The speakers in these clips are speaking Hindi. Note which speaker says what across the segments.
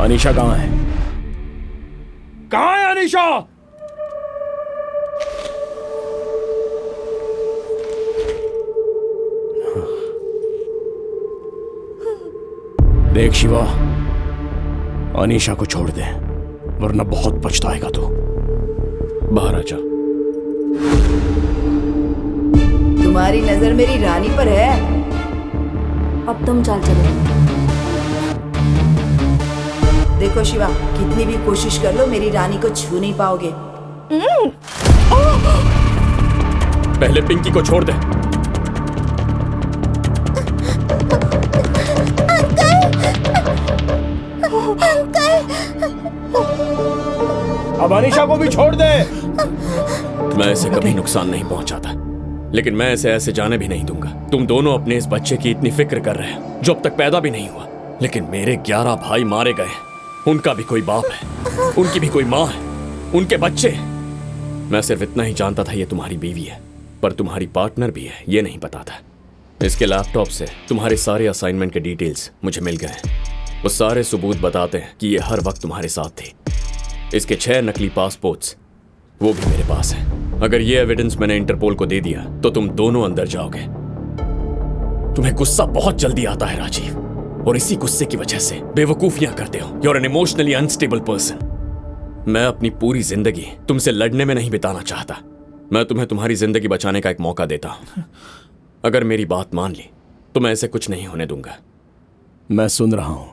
Speaker 1: अनीशा कहाँ है? कहाँ है अनीशा? देख शिवा, अनीशा को छोड़ दे वरना बहुत पछताएगा तू। बाहर आ जा।
Speaker 2: तुम्हारी नजर मेरी रानी पर है।
Speaker 3: अब तुम चाल चलो।
Speaker 2: देखो शिवा, कितनी भी कोशिश कर लो मेरी रानी को छू नहीं पाओगे।
Speaker 1: पहले पिंकी को छोड़ दे। अब अनीशा को भी छोड़ दे। मैं इसे कभी नुकसान नहीं पहुंचाता, लेकिन मैं इसे ऐसे जाने भी नहीं दूंगा। तुम दोनों अपने इस बच्चे की इतनी फिक्र कर रहे हो जो अब तक पैदा भी नहीं हुआ, लेकिन मेरे 11 भाई मारे गए। उनका भी कोई बाप है, उनकी भी कोई माँ है, उनके बच्चे। मैं सिर्फ इतना ही जानता था ये तुम्हारी बीवी है, पर तुम्हारी पार्टनर भी है ये नहीं पता था। इसके लैपटॉप से तुम्हारे सारे असाइनमेंट के डिटेल्स मुझे मिल गए। वो सारे सबूत बताते हैं कि ये हर वक्त तुम्हारे साथ थी। इसके 6 नकली पासपोर्ट्स वो भी मेरे पास है। अगर ये एविडेंस मैंने इंटरपोल को दे दिया तो तुम दोनों अंदर जाओगे। तुम्हें गुस्सा बहुत जल्दी आता है राजीव, और इसी गुस्से की वजह से बेवकूफियां करते हो। You are an emotionally unstable person. मैं अपनी पूरी जिंदगी तुमसे लड़ने में नहीं बिताना चाहता। मैं तुम्हें तुम्हारी जिंदगी बचाने का एक मौका देता हूं। अगर मेरी बात मान ली तो मैं ऐसे कुछ नहीं होने दूंगा। मैं सुन रहा हूं,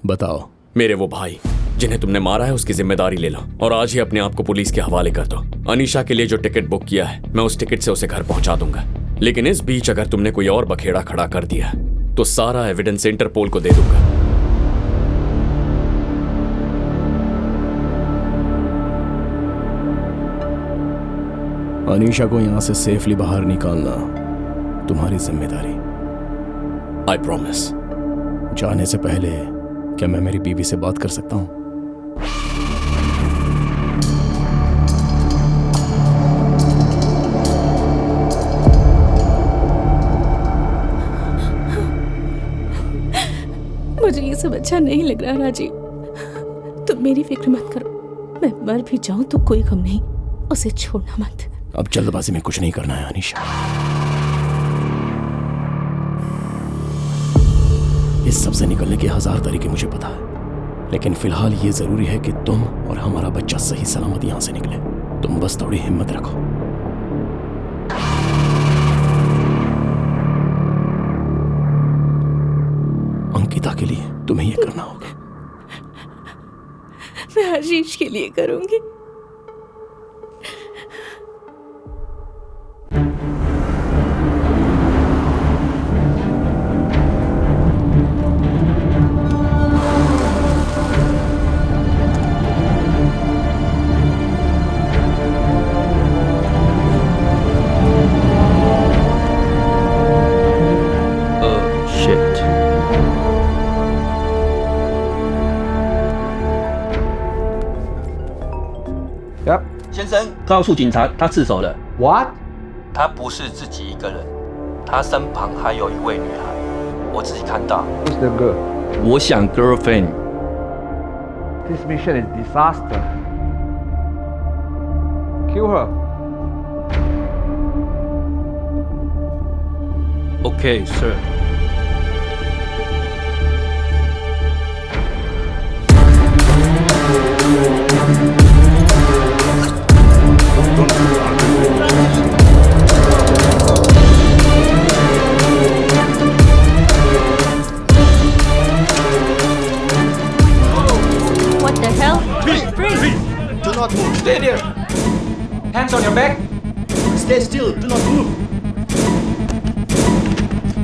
Speaker 1: बताओ। मेरे वो भाई जिन्हें तुमने मारा है उसकी जिम्मेदारी ले लो, और आज ही अपने आप को पुलिस के हवाले कर दो। अनीशा के लिए जो टिकट बुक किया है मैं उस टिकट से उसे घर पहुंचा दूंगा, लेकिन इस बीच अगर तुमने कोई और बखेड़ा खड़ा कर दिया तो सारा एविडेंस इंटरपोल को दे दूंगा। अनीशा को यहां से सेफली बाहर निकालना तुम्हारी जिम्मेदारी। I promise. जाने से पहले क्या मैं मेरी बीवी से बात कर सकता हूं?
Speaker 3: मुझे ये सब अच्छा नहीं लग रहा राजीव। तुम मेरी फिक्र मत करो। मैं मर भी जाऊं तो कोई गम नहीं। उसे छोड़ना मत।
Speaker 1: अब जल्दबाजी में कुछ नहीं करना है अनीशा। इस सब से निकलने के 1000 तरीके मुझे पता है, लेकिन फिलहाल ये जरूरी है कि तुम और हमारा बच्चा सही सलामत यहां से निकले। तुम बस थोड़ी हिम्मत रखो। अंकिता के लिए तुम्हें यह करना होगा।
Speaker 3: मैं आशीष के लिए करूंगी।
Speaker 4: Yep.
Speaker 5: 先生，告诉警察他自首了。
Speaker 4: What?
Speaker 5: 他不是自己一个人，他身旁还有一位女孩，我自己看到。
Speaker 4: Who's the girl?
Speaker 5: 我想 girlfriend。
Speaker 4: This mission is disaster. Kill her.
Speaker 5: Okay, sir.
Speaker 3: What the hell? Freeze!
Speaker 6: Do not move.
Speaker 7: Stay there! Hands on your back!
Speaker 6: Stay still. Do not move.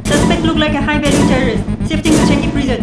Speaker 8: Suspect look like a high-value terrorist. Shifting to Changi prison.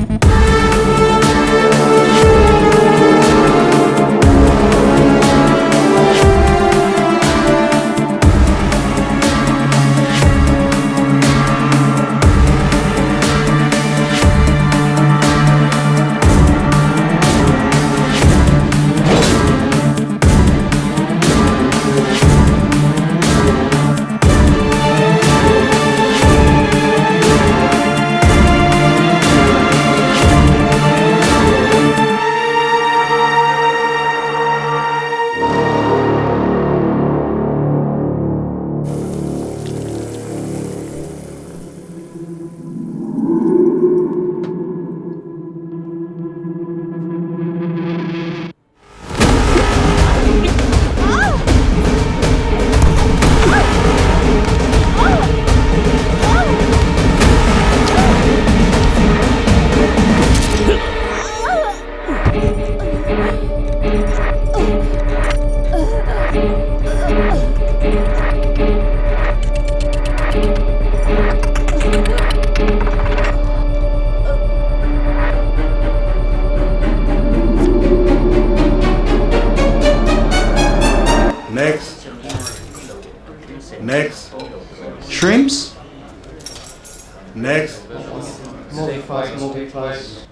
Speaker 6: Next.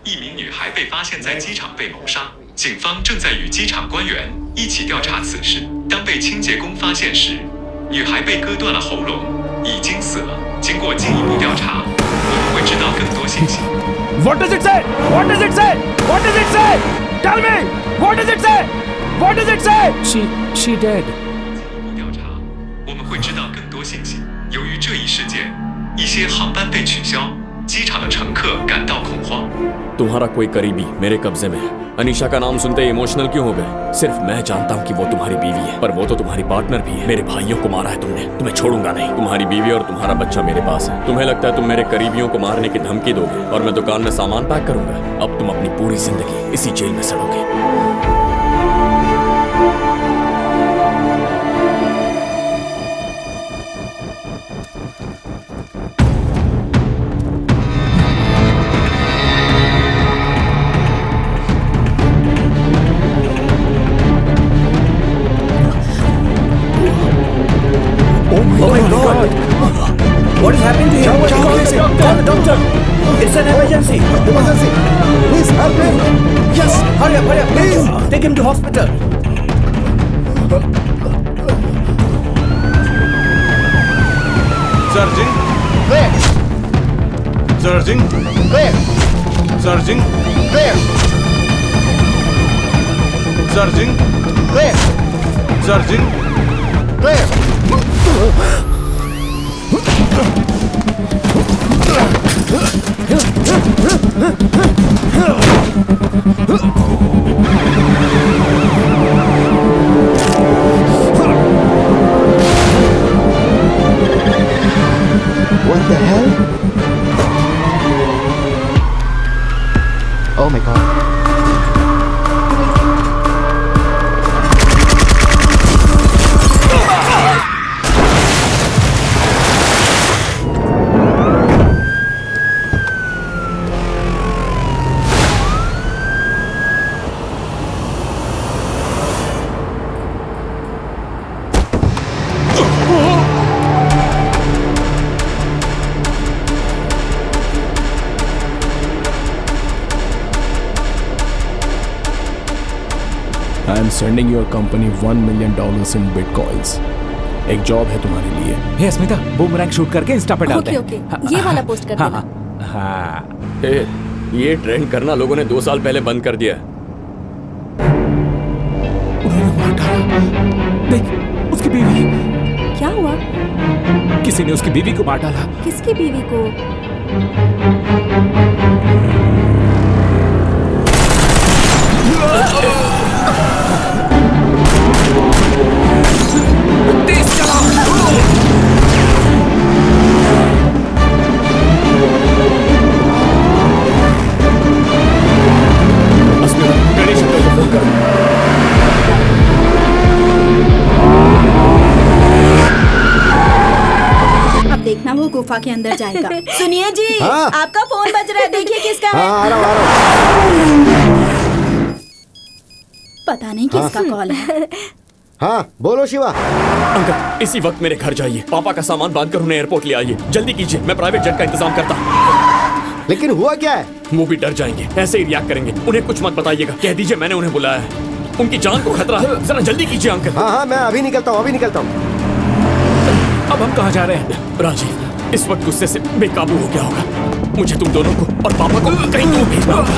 Speaker 9: 一名女孩被发现在机场被谋杀，警方正在与机场官员一起调查此事。当被清洁工发现时，女孩被割断了喉咙，已经死了。经过进一步调查，我们会知道更多信息。
Speaker 1: What does it say? What does it say? What does it say? Tell me. What does it say? What does it say? She dead.
Speaker 9: 进一步调查，我们会知道更多信息。由于这一事件，一些航班被取消，机场的乘客感到恐慌。तुम्हारा कोई करीबी मेरे कब्जे में है। अनीशा का नाम सुनते ही इमोशनल क्यों हो गए? सिर्फ मैं जानता हूँ कि वो तुम्हारी बीवी है, पर वो तो तुम्हारी पार्टनर भी है। मेरे भाइयों को मारा है तुमने, तुम्हें छोड़ूंगा नहीं। तुम्हारी बीवी और तुम्हारा बच्चा मेरे पास है। तुम्हें लगता है तुम मेरे करीबियों को मारने की धमकी दोगे और मैं दुकान में सामान पैक करूंगा? अब तुम अपनी पूरी जिंदगी इसी जेल में सड़ोगे।
Speaker 6: Oh my God! What is happening to him? Call the doctor. It's an emergency. Emergency. Please help him. Yes. Hurry up, please. Take him to hospital.
Speaker 10: Surging.
Speaker 6: Clear.
Speaker 10: Surging.
Speaker 6: Clear.
Speaker 10: Surging.
Speaker 6: Clear.
Speaker 10: Surging.
Speaker 6: Clear.
Speaker 10: Surging.
Speaker 6: Clear. What the hell? Oh my God.
Speaker 1: I am sending your company $1 million in bitcoins. एक जॉब है तुम्हारे लिए।
Speaker 11: हे स्मिता, बूमरैंग शूट करके इंस्टा पे डालते हैं।
Speaker 3: ओके, ये वाला पोस्ट कर देना।
Speaker 11: हाँ।
Speaker 1: ये ट्रेंड करना लोगों ने 2 साल पहले बंद कर दिया।
Speaker 11: उन्होंने मार डाला। देख, उसकी बीवी।
Speaker 3: क्या हुआ?
Speaker 11: किसी ने उसकी बीवी को मार डाला।
Speaker 3: किसकी बीवी को? देखना वो गुफा के अंदर जाएगा। सुनिए जी,
Speaker 6: हाँ?
Speaker 3: आपका फोन बज रहा है, देखिए किसका है।
Speaker 6: हाँ, आ रहा हूँ।
Speaker 3: पता नहीं किसका कॉल है।
Speaker 6: हाँ, बोलो शिवा।
Speaker 1: अंकल, इसी वक्त मेरे घर जाइए, पापा का सामान बांध कर उन्हें एयरपोर्ट ले आइए। जल्दी कीजिए, मैं प्राइवेट जेट का इंतजाम करता हूँ।
Speaker 6: लेकिन हुआ क्या है?
Speaker 1: वो भी डर जाएंगे, ऐसे ही रिएक्ट करेंगे। उन्हें कुछ मत बताइएगा, कह दीजिए मैंने उन्हें बुलाया है। उनकी जान को खतरा है, जरा जल्दी कीजिए अंकल।
Speaker 6: हाँ, मैं अभी निकलता हूँ।
Speaker 11: अब हम कहाँ जा रहे हैं?
Speaker 1: राजीव इस वक्त गुस्से से बेकाबू हो गया होगा। मुझे तुम दोनों को और पापा को कहीं दूर भेजना होगा।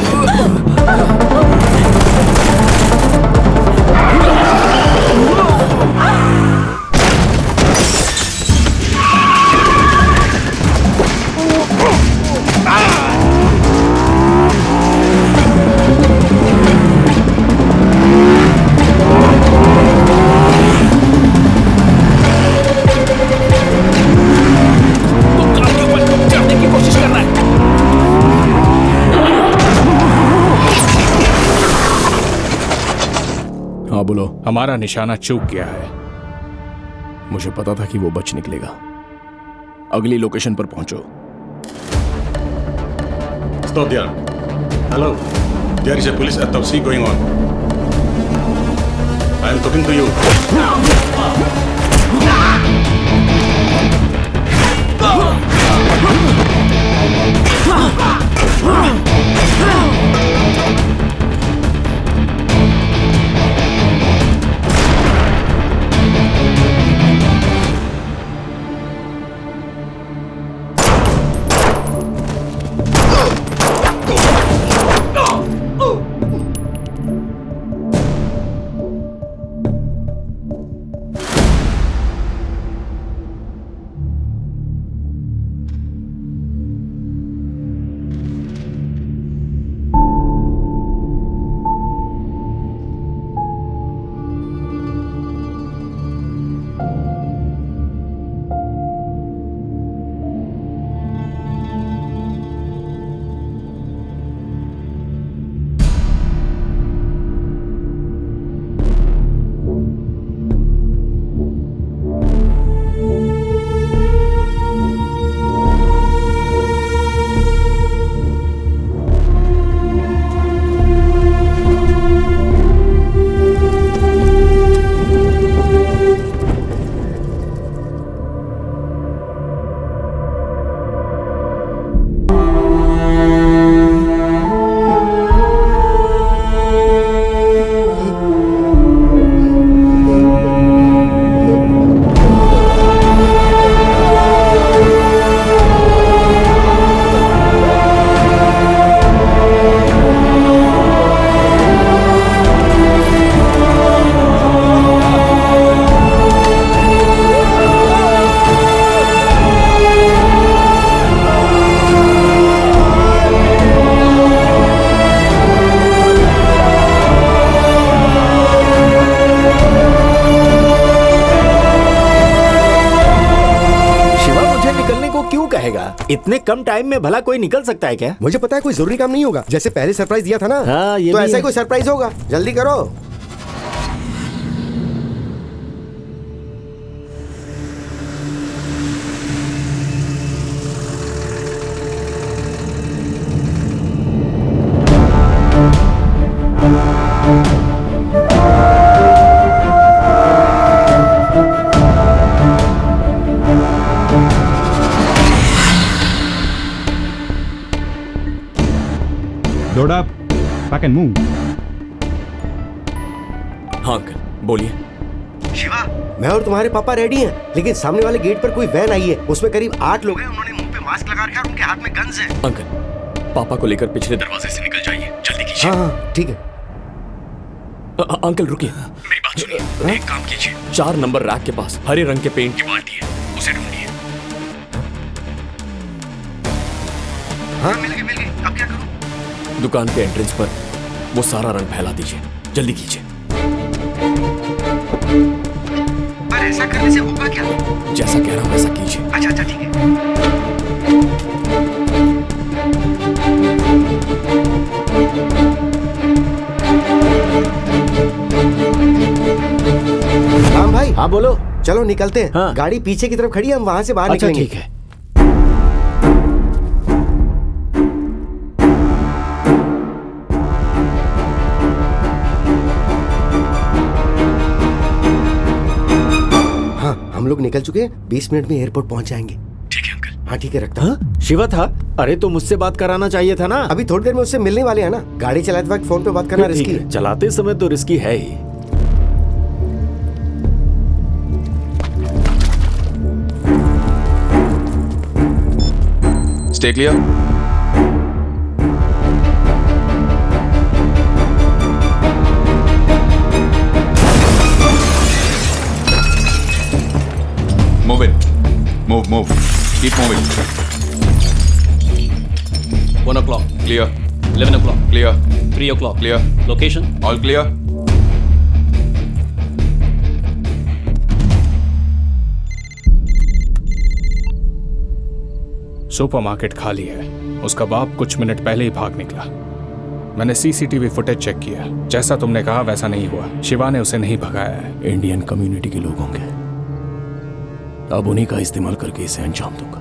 Speaker 1: हाँ बोलो।
Speaker 11: हमारा निशाना चूक गया है।
Speaker 1: मुझे पता था कि वो बच निकलेगा। अगली लोकेशन पर पहुंचो।
Speaker 10: Stop there. Hello. There is a police autopsy going on. I am talking to you.
Speaker 12: जाएगा। इतने कम टाइम में भला कोई निकल सकता है क्या?
Speaker 13: मुझे पता है कोई जरूरी काम नहीं होगा, जैसे पहले सरप्राइज दिया था ना।
Speaker 12: हाँ, ये
Speaker 13: तो
Speaker 12: भी
Speaker 13: ऐसा
Speaker 12: है।
Speaker 13: ही कोई सरप्राइज होगा, जल्दी करो।
Speaker 14: Load up. Pack and move.
Speaker 1: हाँ अंकल, बोलिए।
Speaker 13: शिवा, मैं और तुम्हारे पापा रेडी हैं, लेकिन सामने वाले गेट पर कोई वैन आई है, उसमें करीब 8 लोग हैं, उन्होंने मुंह पे मास्क लगा रखा है और उनके हाथ में गन्स हैं।
Speaker 1: अंकल, पापा को लेकर पिछले दरवाजे से निकल जाइए, जल्दी कीजिए।
Speaker 13: हाँ, ठीक है।
Speaker 1: अंकल रुकिए, मेरी बात सुनिए। एक काम कीजिए, 4 नंबर रैक के पास हरे रंग के पेंट की बाल्टी है, उसे ढूंढिए।
Speaker 13: हाँ, मिल गई। अब क्या करूं?
Speaker 1: दुकान के एंट्रेंस पर वो सारा रंग फैला दीजिए, जल्दी कीजिए।
Speaker 13: पर ऐसा करने से होगा क्या?
Speaker 1: जैसा कह रहा हूं वैसा कीजिए।
Speaker 13: अच्छा, ठीक है। राम भाई।
Speaker 12: हाँ बोलो।
Speaker 13: चलो निकलते हैं।
Speaker 12: हाँ।
Speaker 13: गाड़ी पीछे की तरफ खड़ी है, हम वहां से बाहर
Speaker 12: अच्छा
Speaker 13: निकलेंगे।
Speaker 12: ठीक है।
Speaker 13: हम लोग निकल चुके हैं, 20 मिनट में एयरपोर्ट पहुंच जाएंगे।
Speaker 1: ठीक है अंकल।
Speaker 13: हाँ ठीक है, रखता हूँ।
Speaker 12: शिवा था? अरे तो मुझसे बात कराना चाहिए था ना।
Speaker 13: अभी थोड़ी देर में उससे मिलने वाले हैं ना। गाड़ी चलाते वक्त फोन पे बात करना रिस्की है।
Speaker 12: चलाते समय तो रिस्की है ही।
Speaker 15: Stay clear. Move it. Move. Keep moving.
Speaker 5: 1 o'clock.
Speaker 15: Clear.
Speaker 5: 11 o'clock.
Speaker 15: Clear.
Speaker 5: 3 o'clock.
Speaker 15: Clear.
Speaker 5: Location?
Speaker 15: All clear.
Speaker 14: Supermarket खाली है। उसका बाप कुछ मिनट पहले ही भाग निकला। मैंने सीसीटीवी फुटेज चेक किया, जैसा तुमने कहा वैसा नहीं हुआ। शिवा ने उसे नहीं भगाया है।
Speaker 1: इंडियन कम्युनिटी के लोग होंगे, अब उन्हीं का इस्तेमाल करके इसे अंजाम दूंगा।